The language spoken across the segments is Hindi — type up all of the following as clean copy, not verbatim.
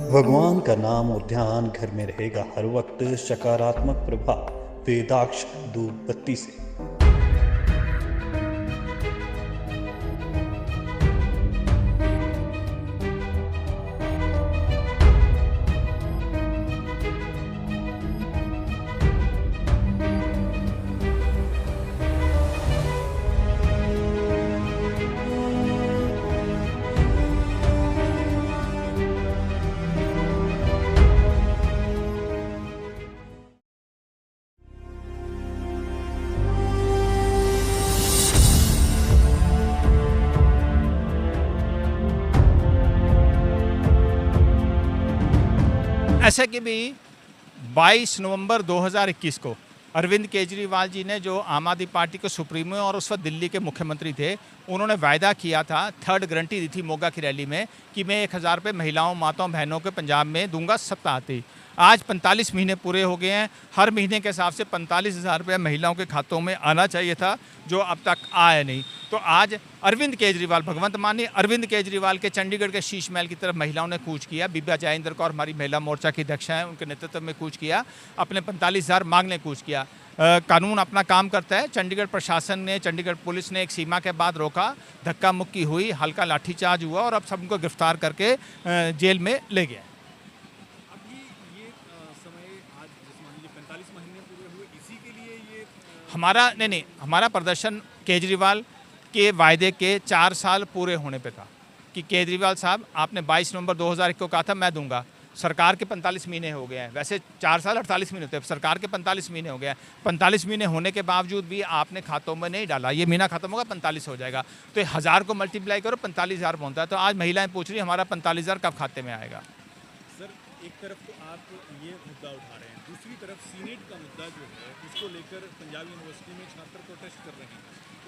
भगवान का नाम और ध्यान घर में रहेगा हर वक्त, सकारात्मक प्रभाव वेदाक्ष धूप बत्ती से। ऐसा कि भी 22 नवंबर 2021 को अरविंद केजरीवाल जी ने, जो आम आदमी पार्टी के सुप्रीमो और उस वक्त दिल्ली के मुख्यमंत्री थे, उन्होंने वायदा किया था, थर्ड गारंटी दी थी मोगा की रैली में कि मैं 1000 रुपये महिलाओं, माताओं, बहनों के पंजाब में दूंगा सत्ता आती। आज 45 महीने पूरे हो गए हैं। हर महीने के हिसाब से 45,000 रुपये महिलाओं के खातों में आना चाहिए था, जो अब तक आया नहीं। तो आज अरविंद केजरीवाल, भगवंत मान नहीं, अरविंद केजरीवाल के चंडीगढ़ के शीश महल की तरफ महिलाओं ने कूच किया। बिब्या जयेंद्र कौर हमारी महिला मोर्चा की अध्यक्ष हैं, उनके नेतृत्व में कूच किया, अपने 45,000 मांगने कूच किया। कानून अपना काम करता है। चंडीगढ़ प्रशासन ने, चंडीगढ़ पुलिस ने एक सीमा के बाद रोका, धक्का मुक्की हुई, हल्का लाठीचार्ज हुआ और अब सबको गिरफ्तार करके जेल में ले गया। हमारा प्रदर्शन केजरीवाल के वायदे के 4 साल पूरे होने पे था कि केजरीवाल साहब, आपने 22 नवंबर 2001 को कहा था मैं दूंगा। सरकार के 45 महीने हो गए हैं, वैसे 4 साल 48 महीने होते हैं, सरकार के 45 महीने हो गए हैं। 45 महीने होने के बावजूद भी आपने खातों में नहीं डाला। ये महीना खत्म होगा 45 हो जाएगा, तो 1000 को मल्टीप्लाई करो 45,000 पहुँचता है। तो आज महिलाएं पूछ रही हमारा 45,000 कब खाते में आएगा। सर, एक तरफ तो आप ये मुद्दा उठा रहे हैं, दूसरी तरफ सीनेट का मुद्दा जो है, इसको लेकर पंजाब यूनिवर्सिटी में छात्र प्रोटेस्ट कर रहे हैं,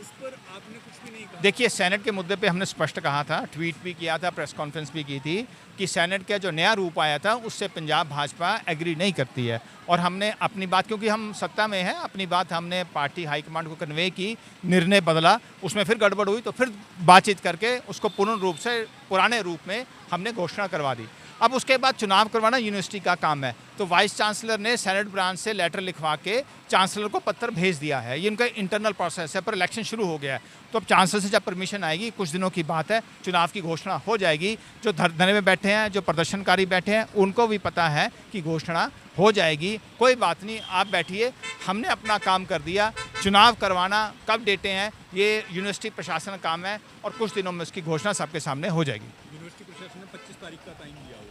इस पर आपने कुछ भी नहीं कहा। देखिए, सेनेट के मुद्दे पे हमने स्पष्ट कहा था, ट्वीट भी किया था, प्रेस कॉन्फ्रेंस भी की थी कि सेनेट का जो नया रूप आया था उससे पंजाब भाजपा एग्री नहीं करती है। और हमने अपनी बात, क्योंकि हम सत्ता में हैं, अपनी बात हमने पार्टी हाईकमांड को कन्वे की, निर्णय बदला, उसमें फिर गड़बड़ हुई तो फिर बातचीत करके उसको पूर्ण रूप से पुराने रूप में हमने घोषणा करवा दी। अब उसके बाद चुनाव करवाना यूनिवर्सिटी का काम है, तो वाइस चांसलर ने सेनेट ब्रांच से लेटर लिखवा के चांसलर को पत्र भेज दिया है। ये इनका इंटरनल प्रोसेस है, पर इलेक्शन शुरू हो गया है, तो अब चांसलर से जब परमिशन आएगी, कुछ दिनों की बात है, चुनाव की घोषणा हो जाएगी। जो धरने में बैठे हैं, जो प्रदर्शनकारी बैठे हैं, उनको भी पता है कि घोषणा हो जाएगी। कोई बात नहीं, आप बैठिए, हमने अपना काम कर दिया। चुनाव करवाना कब डेटें हैं, ये यूनिवर्सिटी प्रशासन का काम है और कुछ दिनों में उसकी घोषणा सबके सामने हो जाएगी। यूनिवर्सिटी प्रशासन ने 25 तारीख का टाइम दिया हुआ है,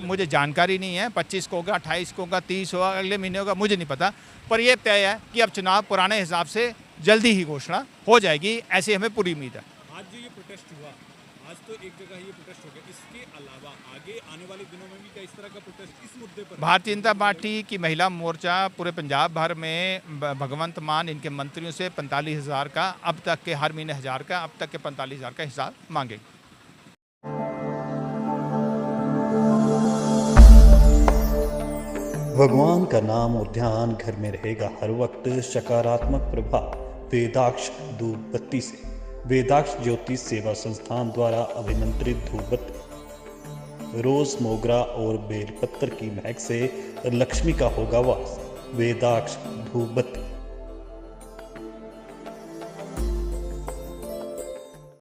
मुझे जानकारी नहीं है, 25 को होगा, 28 को होगा, 30 होगा, अगले महीने होगा, मुझे नहीं पता। पर यह तय है कि अब चुनाव पुराने हिसाब से जल्दी ही घोषणा हो जाएगी, ऐसी हमें पूरी उम्मीद है। आज जो ये प्रोटेस्ट हुआ, आज तो एक जगह ये प्रोटेस्ट हो गया, इसके अलावा आगे आने वाले दिनों में भी क्या इस तरह का प्रोटेस्ट इस मुद्दे पर? भारतीय जनता पार्टी की महिला मोर्चा पूरे पंजाब भर में भगवंत मान, इनके मंत्रियों से 45,000 का, अब तक के हर महीने 1000 का, अब तक के 45,000 का हिसाब मांगेगी। भगवान का नाम और ध्यान घर में रहेगा हर वक्त, सकारात्मक प्रभाव वेदाक्ष धूप बत्ती से। वेदाक्ष ज्योतिष सेवा संस्थान द्वारा अभिमंत्रित धूप बत्ती रोज, मोगरा और बेलपत्र की महक से लक्ष्मी का होगा वास। वेदाक्ष धूप बत्ती।